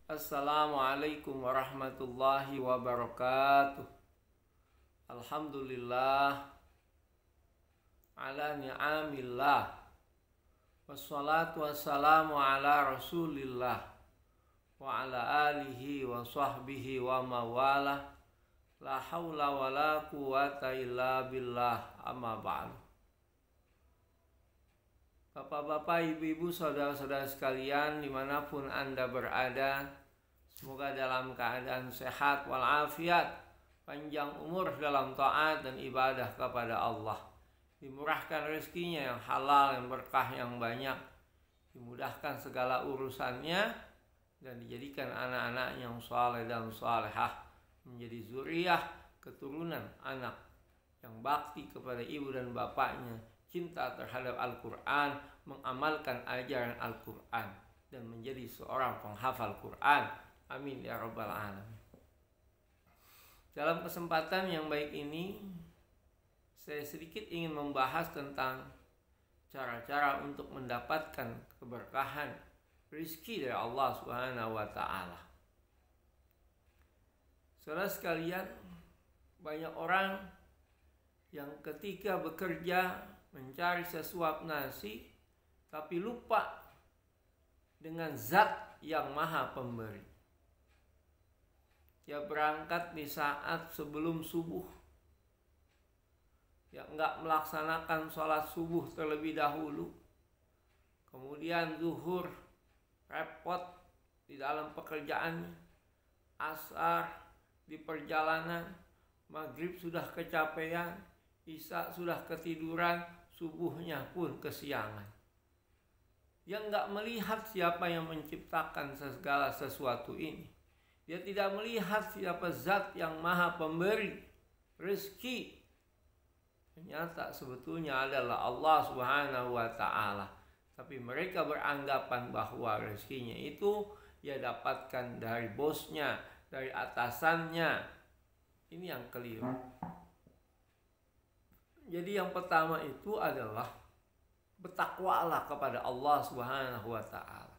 Assalamualaikum warahmatullahi wabarakatuh. Alhamdulillah ala ni'amillah. Wassalatu wassalamu ala rasulillah wa ala alihi wa sahbihi wa mawalah. La hawla wa la quwata illa billah, amma ba'du. Bapak-bapak, ibu-ibu, saudara-saudara sekalian dimanapun Anda berada, semoga dalam keadaan sehat walafiat, panjang umur dalam taat dan ibadah kepada Allah, dimurahkan rezekinya yang halal, yang berkah, yang banyak, dimudahkan segala urusannya, dan dijadikan anak-anak yang saleh dan salehah, menjadi zuriyah, keturunan anak yang bakti kepada ibu dan bapaknya, cinta terhadap Al-Quran, mengamalkan ajaran Al-Quran, dan menjadi seorang penghafal Quran. Amin ya rabbal alamin. Dalam kesempatan yang baik ini, saya sedikit ingin membahas tentang cara-cara untuk mendapatkan keberkahan rezeki dari Allah Subhanahu wa Ta'ala. Saudara sekalian, banyak orang yang ketika bekerja mencari sesuap nasi, tapi lupa dengan zat yang maha pemberi. Dia berangkat di saat sebelum subuh, dia enggak melaksanakan sholat subuh terlebih dahulu, kemudian zuhur repot di dalam pekerjaannya, asar di perjalanan, maghrib sudah kecapean, isya sudah ketiduran, subuhnya pun kesiangan. Dia enggak melihat siapa yang menciptakan segala sesuatu ini. Dia tidak melihat siapa zat yang maha pemberi rezeki. Ternyata sebetulnya adalah Allah Subhanahu wa Ta'ala. Tapi mereka beranggapan bahwa rezekinya itu dia dapatkan dari bosnya, dari atasannya. Ini yang keliru. Jadi yang pertama itu adalah bertakwalah kepada Allah Subhanahu wa Ta'ala.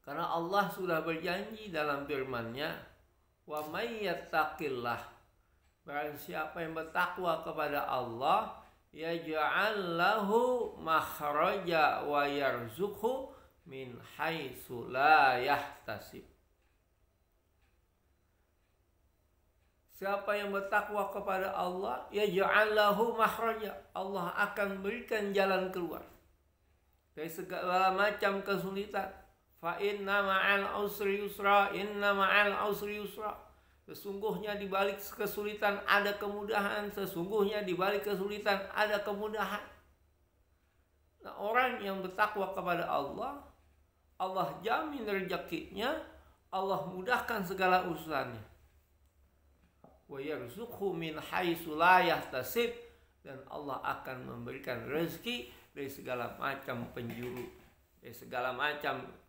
Karena Allah sudah berjanji dalam firman-Nya, wa may yattaqillah, barang siapa yang bertakwa kepada Allah, yaj'al lahu makhraja wa yarzuqhu min haitsu la yahtasib. Siapa yang bertakwa kepada Allah, yaj'al lahu makhraja, Allah akan berikan jalan keluar dari segala macam kesulitan. Fa inna ma'al usri yusra, inna ma'al usri yusra. Sesungguhnya di balik kesulitan ada kemudahan, sesungguhnya di balik kesulitan ada kemudahan. Nah, orang yang bertakwa kepada Allah, Allah jamin rezekinya, Allah mudahkan segala urusannya. Wa yarzuqhu min haitsu la yahtasib, dan Allah akan memberikan rezeki dari segala macam penjuru, dari segala macam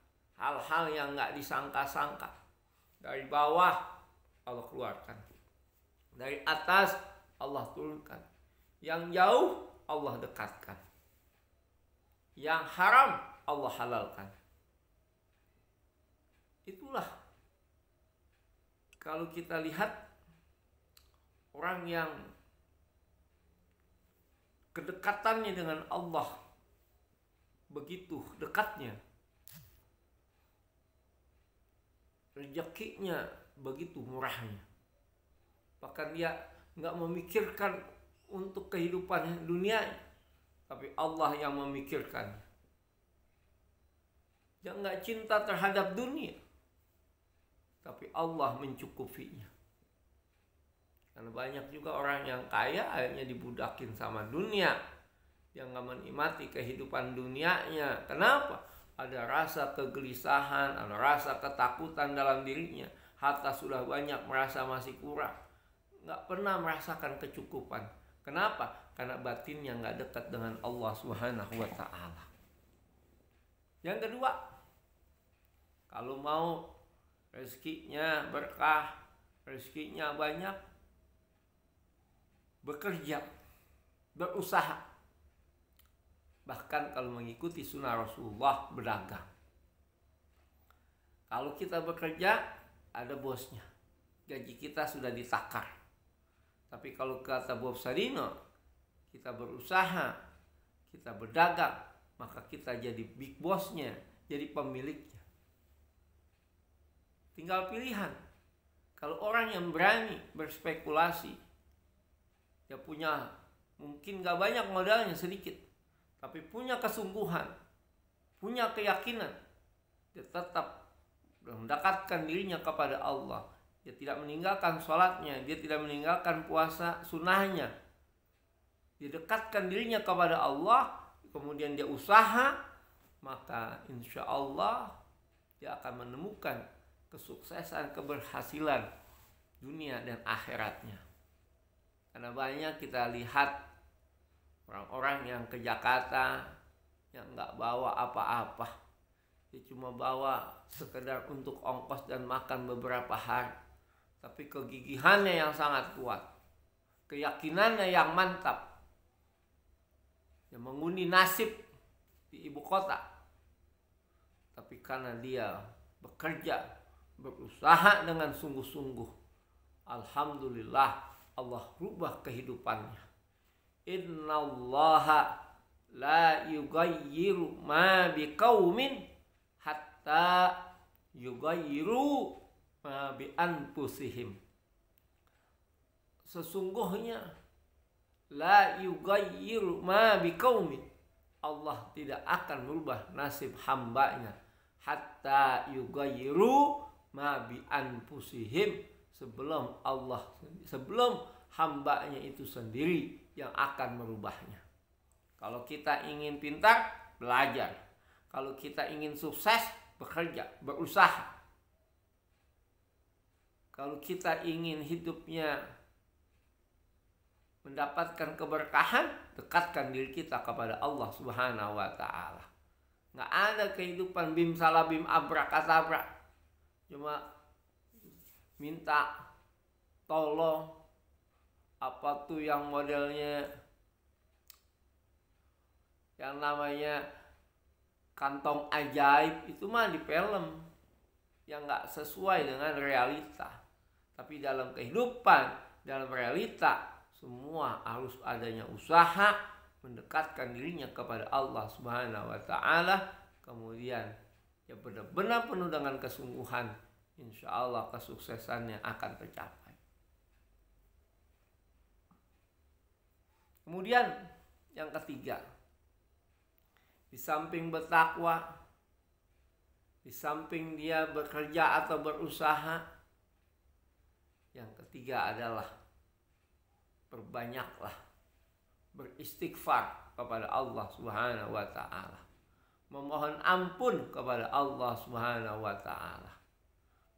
hal-hal yang enggak disangka-sangka. Dari bawah Allah keluarkan, dari atas Allah turunkan, yang jauh Allah dekatkan, yang haram Allah halalkan. Itulah kalau kita lihat orang yang kedekatannya dengan Allah begitu dekatnya, rezekinya begitu murahnya, bahkan dia nggak memikirkan untuk kehidupan dunia, tapi Allah yang memikirkan. Dia nggak cinta terhadap dunia, tapi Allah mencukupinya. Karena banyak juga orang yang kaya akhirnya dibudakin sama dunia, dia nggak menikmati kehidupan dunianya. Kenapa? Ada rasa kegelisahan, ada rasa ketakutan dalam dirinya. Harta sudah banyak, merasa masih kurang, nggak pernah merasakan kecukupan. Kenapa? Karena batinnya nggak dekat dengan Allah Subhanahu wa Ta'ala. Yang kedua, kalau mau rezekinya berkah, rezekinya banyak, bekerja, berusaha. Bahkan kalau mengikuti sunnah Rasulullah, berdagang. Kalau kita bekerja, ada bosnya. Gaji kita sudah ditakar. Tapi kalau kata Bob Sadino, kita berusaha, kita berdagang, maka kita jadi big bossnya, jadi pemiliknya. Tinggal pilihan. Kalau orang yang berani berspekulasi, dia punya mungkin gak banyak modalnya, sedikit, tapi punya kesungguhan, punya keyakinan, dia tetap mendekatkan dirinya kepada Allah. Dia tidak meninggalkan sholatnya, dia tidak meninggalkan puasa sunnahnya. Dia dekatkan dirinya kepada Allah, kemudian dia usaha, maka insya Allah dia akan menemukan kesuksesan, keberhasilan dunia dan akhiratnya. Karena banyak kita lihat orang-orang yang ke Jakarta yang nggak bawa apa-apa, dia cuma bawa sekedar untuk ongkos dan makan beberapa hari, tapi kegigihannya yang sangat kuat, keyakinannya yang mantap, yang mengundi nasib di ibu kota. Tapi karena dia bekerja, berusaha dengan sungguh-sungguh, alhamdulillah Allah rubah kehidupannya. Innallaha la yughayyiru ma biqaumin hatta yughayyiru ma bi anfusihim. Sesungguhnya la yughayyiru ma biqaumin, Allah tidak akan merubah nasib hambanya hatta yughayyiru ma bi anfusihim, sebelum hambanya itu sendiri yang akan merubahnya. Kalau kita ingin pintar, belajar. Kalau kita ingin sukses, bekerja, berusaha. Kalau kita ingin hidupnya mendapatkan keberkahan, dekatkan diri kita kepada Allah Subhanahu wa ta'ala. Nggak ada kehidupan bim salah bim abrakadabra, cuma minta tolong, apa tuh yang modelnya yang namanya kantong ajaib, itu mah di film yang nggak sesuai dengan realita. Tapi dalam kehidupan, dalam realita, semua harus adanya usaha mendekatkan dirinya kepada Allah Subhanahu wa ta'ala. Kemudian ya benar-benar penuh dengan kesungguhan, insya Allah kesuksesannya akan tercapai. Kemudian yang ketiga, di samping bertakwa, di samping dia bekerja atau berusaha, yang ketiga adalah perbanyaklah beristighfar kepada Allah Subhanahu wa ta'ala, memohon ampun kepada Allah Subhanahu wa ta'ala,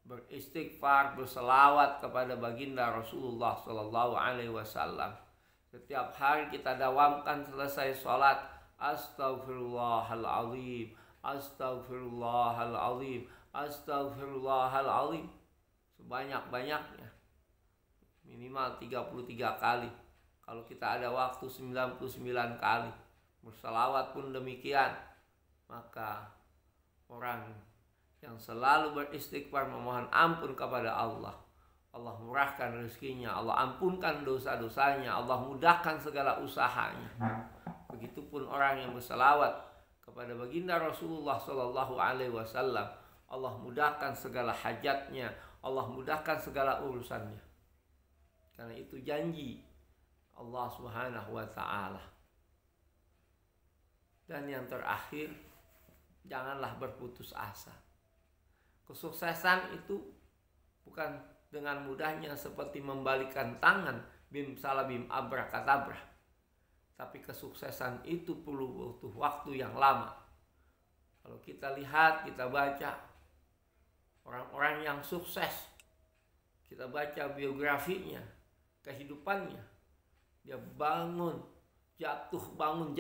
beristighfar, berselawat kepada baginda Rasulullah sallallahu alaihi wasallam. Setiap hari kita dawamkan selesai sholat, Astaghfirullahaladzim, Astaghfirullahaladzim, Astaghfirullahaladzim, sebanyak-banyaknya, minimal 33 kali. Kalau kita ada waktu 99 kali. Berselawat pun demikian. Maka orang yang selalu beristighfar, memohon ampun kepada Allah, Allah murahkan rezekinya, Allah ampunkan dosa-dosanya, Allah mudahkan segala usahanya. Begitupun orang yang berselawat kepada baginda Rasulullah sallallahu alaihi wasallam, Allah mudahkan segala hajatnya, Allah mudahkan segala urusannya. Karena itu janji Allah Subhanahu wa ta'ala. Dan yang terakhir, janganlah berputus asa. Kesuksesan itu bukan dengan mudahnya seperti membalikkan tangan, bim salah bim abrakadabra. Tapi kesuksesan itu perlu butuh waktu yang lama. Kalau kita lihat, kita baca orang-orang yang sukses, kita baca biografinya, kehidupannya, dia bangun, jatuh bangun,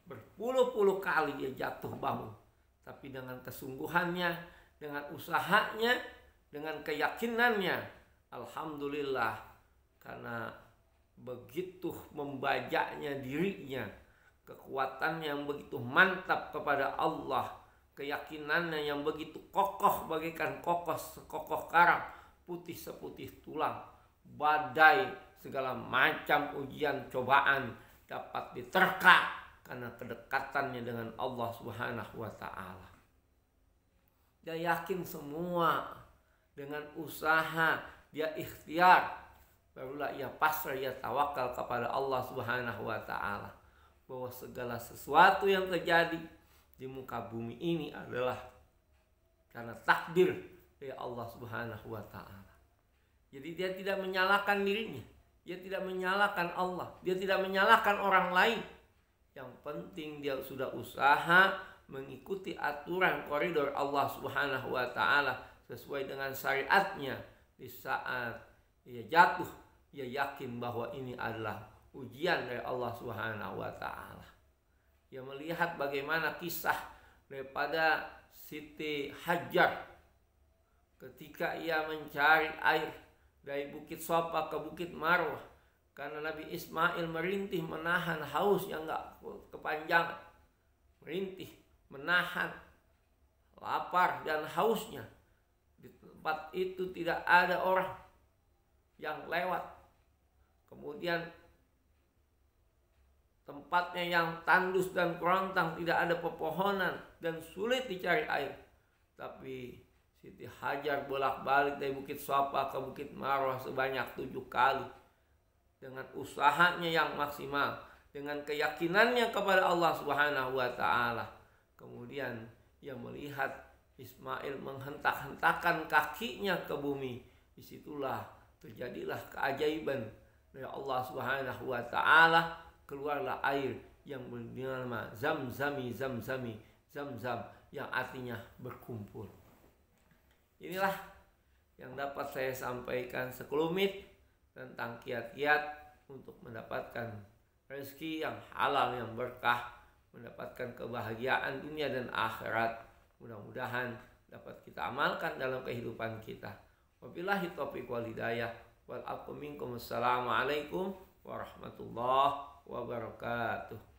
berpuluh-puluh kali dia jatuh bangun. Tapi dengan kesungguhannya, dengan usahanya, dengan keyakinannya, alhamdulillah, karena begitu membajaknya dirinya, kekuatan yang begitu mantap kepada Allah, keyakinannya yang begitu kokoh bagaikan kokoh karang, putih seputih tulang. Badai segala macam ujian cobaan dapat diterka karena kedekatannya dengan Allah Subhanahu wa taala. Dia yakin semua dengan usaha, dia ikhtiar, barulah ia pasrah, ia tawakal kepada Allah Subhanahu wa taala bahwa segala sesuatu yang terjadi di muka bumi ini adalah karena takdir dari Allah Subhanahu wa taala. Jadi dia tidak menyalahkan dirinya, dia tidak menyalahkan Allah, dia tidak menyalahkan orang lain. Yang penting dia sudah usaha mengikuti aturan koridor Allah Subhanahu wa taala sesuai dengan syariatnya. Di saat ia jatuh, ia yakin bahwa ini adalah ujian dari Allah Subhanahu wa taala. Ia melihat bagaimana kisah daripada Siti Hajar ketika ia mencari air dari Bukit Safa ke Bukit Marwah, karena Nabi Ismail merintih menahan haus yang gak kepanjangan, merintih menahan lapar dan hausnya. Di tempat itu tidak ada orang yang lewat, kemudian tempatnya yang tandus dan kerontang, tidak ada pepohonan dan sulit dicari air. Tapi Siti Hajar bolak-balik dari Bukit Safa ke Bukit Marwah sebanyak 7 kali. Dengan usahanya yang maksimal, dengan keyakinannya kepada Allah Subhanahu wa taala. Kemudian ia melihat Ismail menghentak-hentakan kakinya ke bumi. Disitulah terjadilah keajaiban dari Allah Subhanahu wa taala. Keluarlah air yang bernama Zamzam yang artinya berkumpul. Inilah yang dapat saya sampaikan sekelumit tentang kiat-kiat untuk mendapatkan rezeki yang halal, yang berkah, mendapatkan kebahagiaan dunia dan akhirat. Mudah-mudahan dapat kita amalkan dalam kehidupan kita. Wabillahi taufiq wal hidayah. Wal aqu minkum. Assalamualaikum warahmatullahi wabarakatuh.